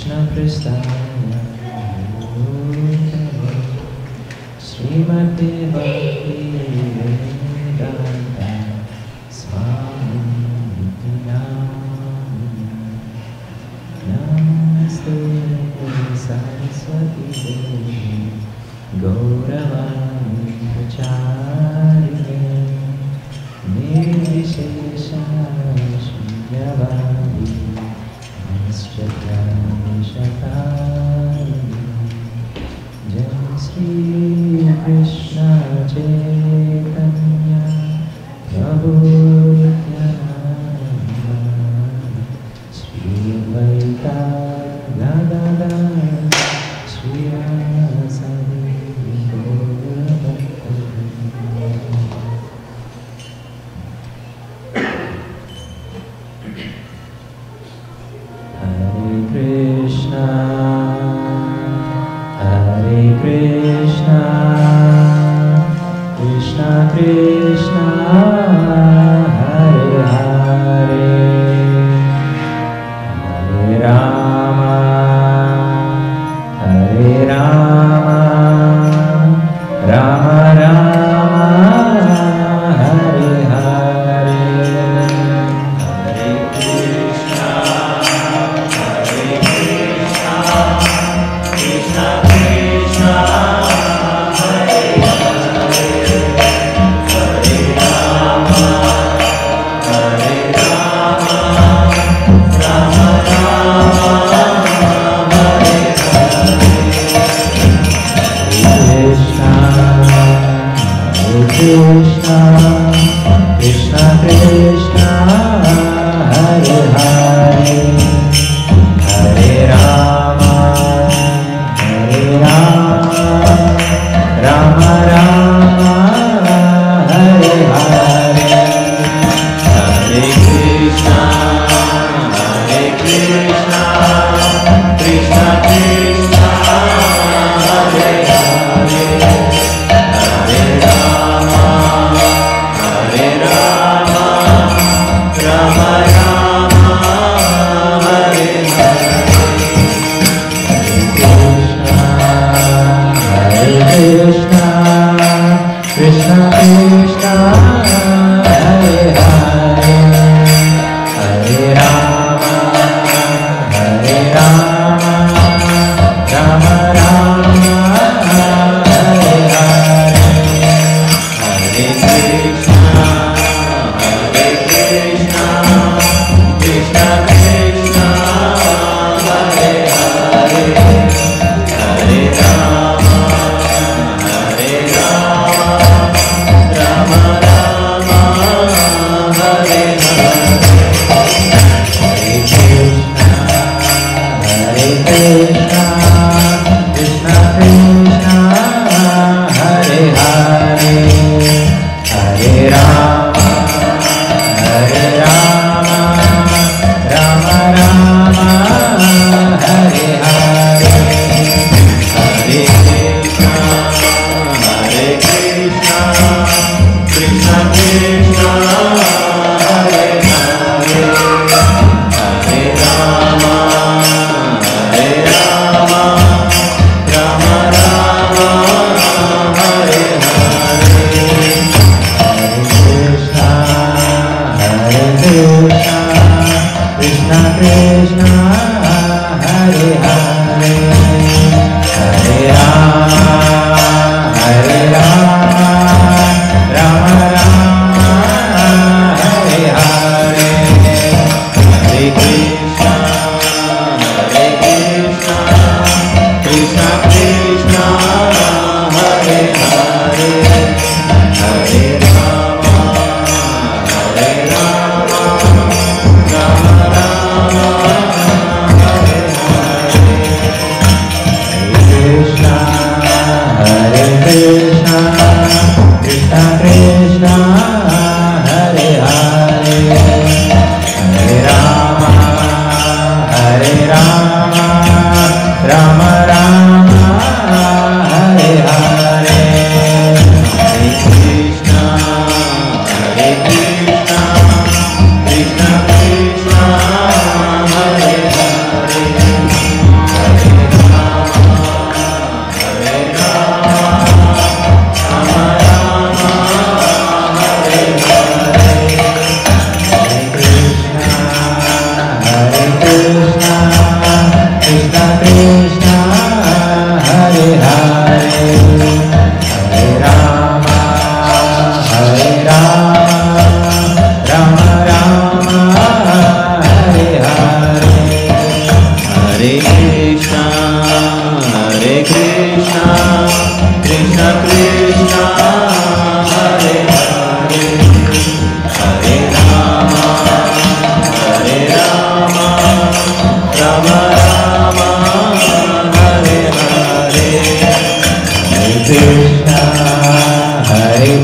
Krishna Prasthaya Srimati Bhakti Vedanta Swami Namaste Saraswati Devi Gauravani Pracharine Nirvishesha Shunyavadi Nishchakarani Jai Sri Krishna Chaitanya Prabhu Nityananda Sri Advaita Gadadhara Sri Vasari Hare Krishna Krishna Krishna Hare Hare Hare Rama Rama Rama Hare Hare Hare Krishna Krishna Krishna Hare Krishna Krishna Krishna Hare Hare Hare Rama Rama Rama Hare Hare Hare Krishna Krishna Krishna Hare Hare Hare Rama Rama Rama Hare Hare Hare Krishna Krishna Krishna Hare Hare Hare Rama Rama Rama Hare Hare Hare Krishna Krishna Krishna Hare Hare Hare Rama Rama Rama Hare Hare Hare Krishna Krishna Krishna Hare Hare Hare Rama Rama Rama Hare Hare Hare Krishna Krishna Krishna Hare Hare Hare Rama Rama Rama Hare Hare Hare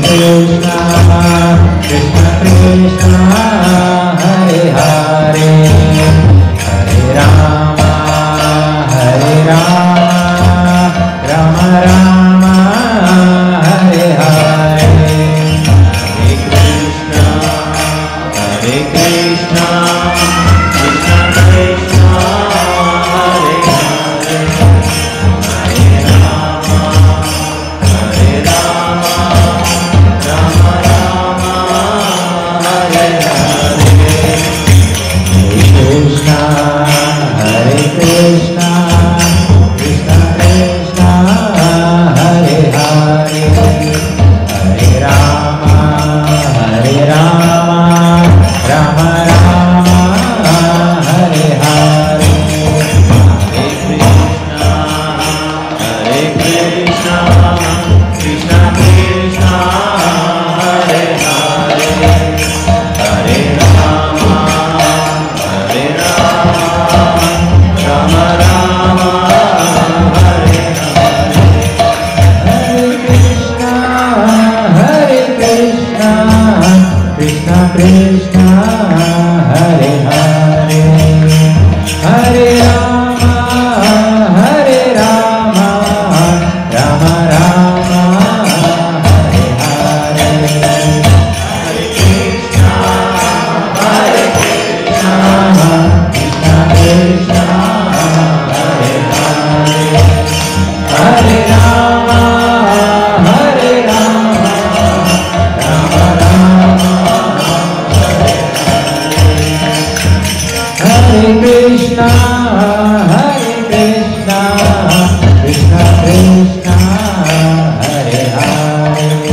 Krishna, Krishna Krishna, Hare Hare, Hare Rama, Hare Rama, Rama Rama, Hare Hare, Hare Krishna, Hare Krishna, Krishna Krishna, Hare Hare, Hare Rama, Hare Rama, Rama Rama, Hare Hare, Hare Krishna, Hare Krishna, Krishna Krishna, Hare Hare, Hare Rama, Hare Rama, Rama Rama, Hare Hare, Hare Krishna, Hare Krishna, Krishna Krishna, Hare Hare, Hare Rama, Hare Rama, Rama Rama, Hare Hare, Hare Krishna, Hare Krishna, Krishna Krishna, Hare Hare, Hare Rama, Hare Rama, Rama Rama, Hare Hare, Hare Krishna, Hare Krishna, Krishna Krishna, Hare Hare, Hare Rama, Hare Rama, Rama Rama, Hare Krishna, Hare Krishna, Krishna Krishna, Hare Hare,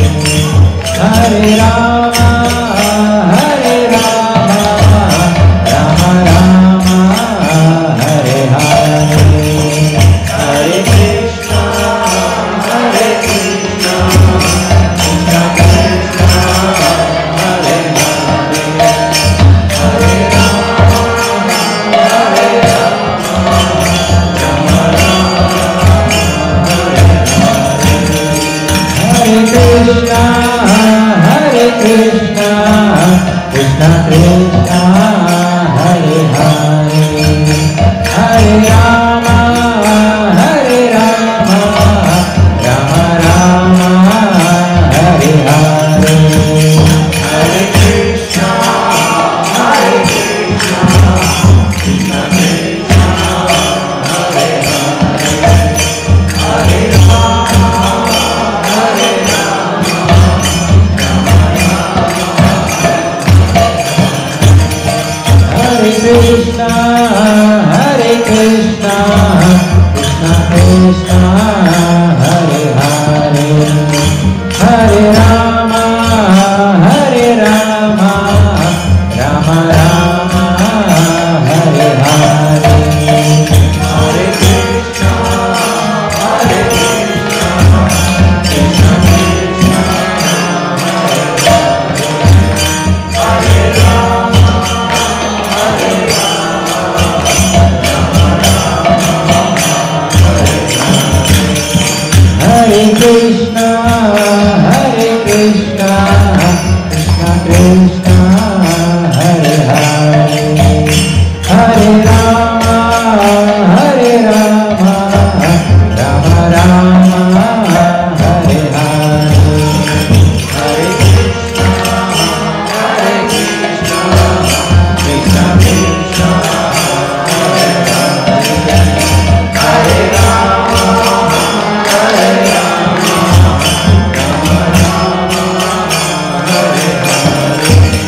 Hare Rama, Hare Rama, Rama Rama, Hare Hare, Hare Krishna, Hare Krishna, Krishna Krishna, Hare Hare, Hare Rama, Hare Rama, Rama Rama, Hare Krishna, Hare Krishna, Krishna Krishna, Hare Hare, Hare Rama, Hare Rama, Rama Rama, Hare Hare, Hare Krishna, Hare Krishna, Krishna Krishna, Hare Hare, Hare Rama, Hare Rama, Rama Rama, Hare Krishna, Hare Krishna, Krishna Krishna, Hare Hare, Hare Rama, Hare Rama, Rama Rama, Hare Hare, Hare Krishna, Hare Krishna, Krishna Krishna, Hare Rama, Hare Rama, Rama Rama, Hare Krishna, Hare Krishna, Krishna Krishna, Hare Hare, Hare Rama, Hare Rama, Rama Rama, Hare Hare, Hare Krishna, Hare Krishna, Krishna Krishna, Hare Hare, Hare Rama, Hare Rama, Rama Rama, Hare Hare,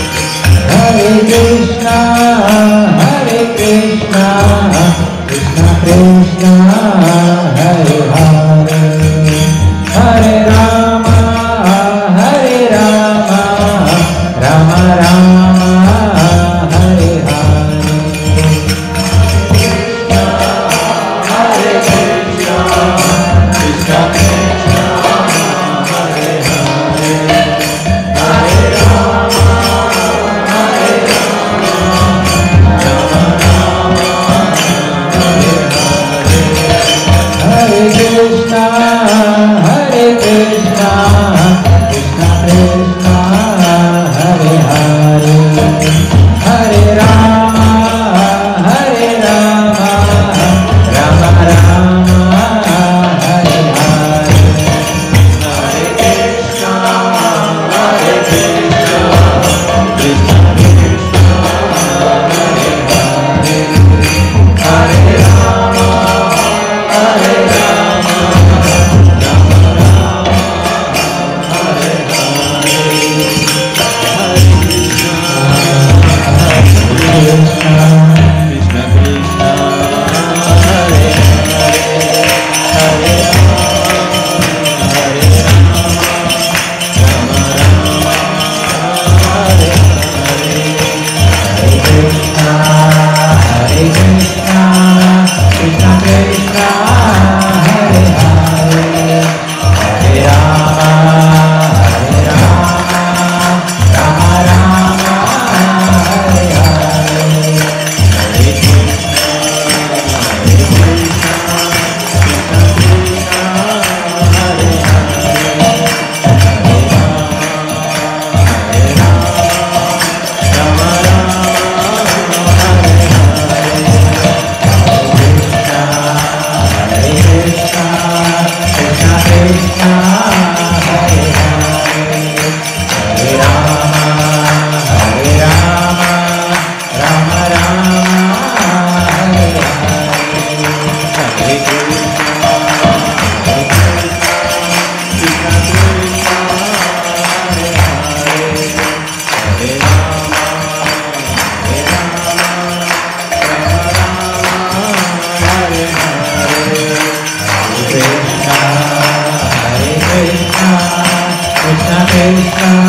Hare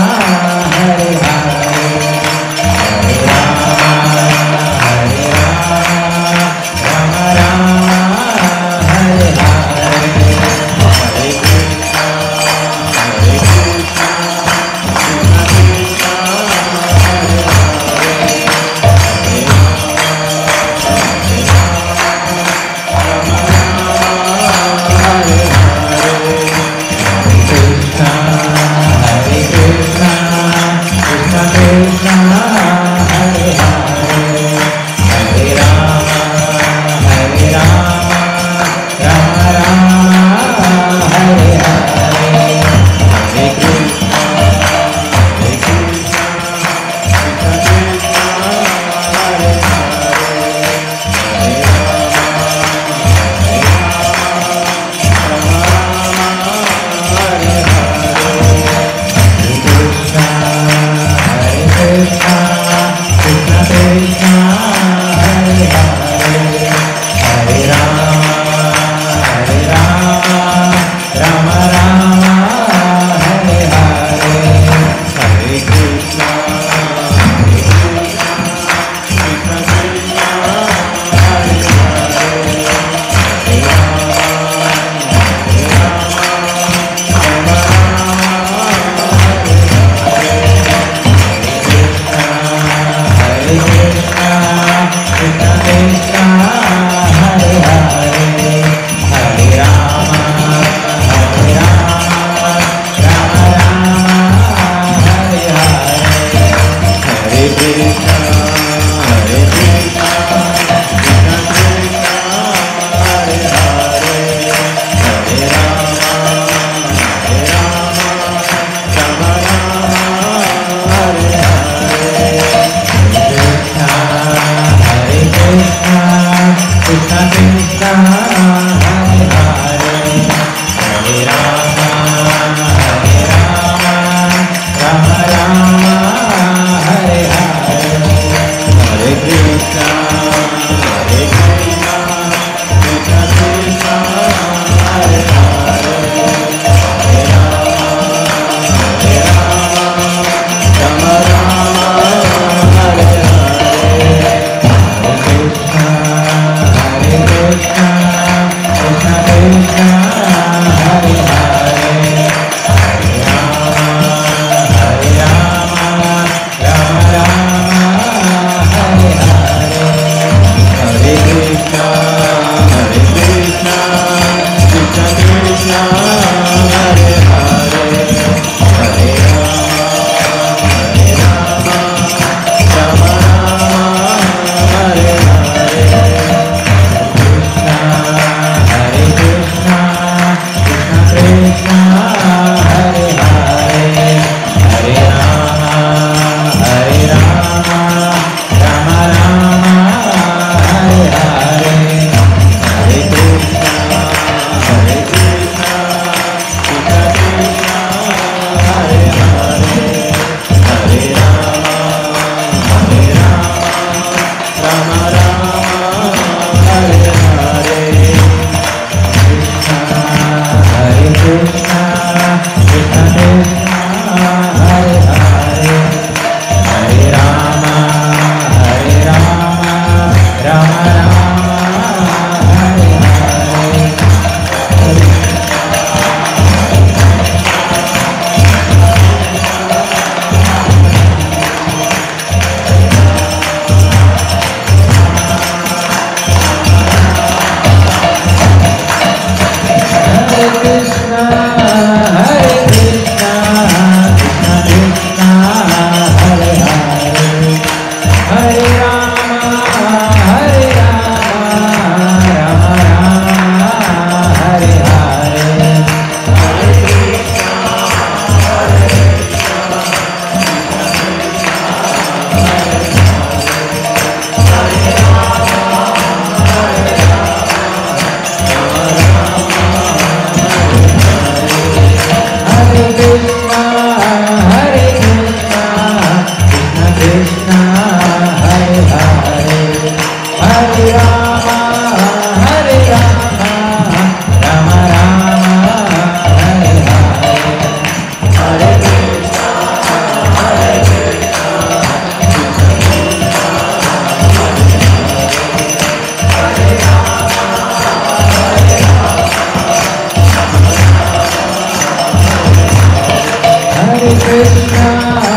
Hare Hare Rama Rama Hare Hare Hare Krishna Krishna Krishna Hare Hare Krishna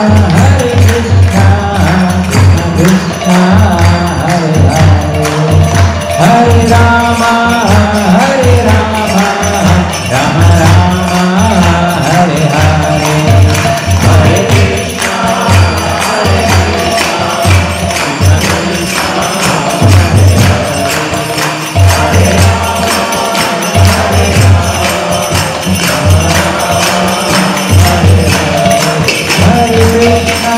Hare Krishna, Krishna Hare Hare, Hare Rama, Hare Rama, Rama Rama, Hare Hare, Hare Krishna, Hare Krishna, Krishna Krishna, Hare Rama, Hare Rama, Rama Rama, Hare Hare, Hare Krishna.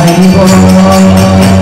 Hari Bol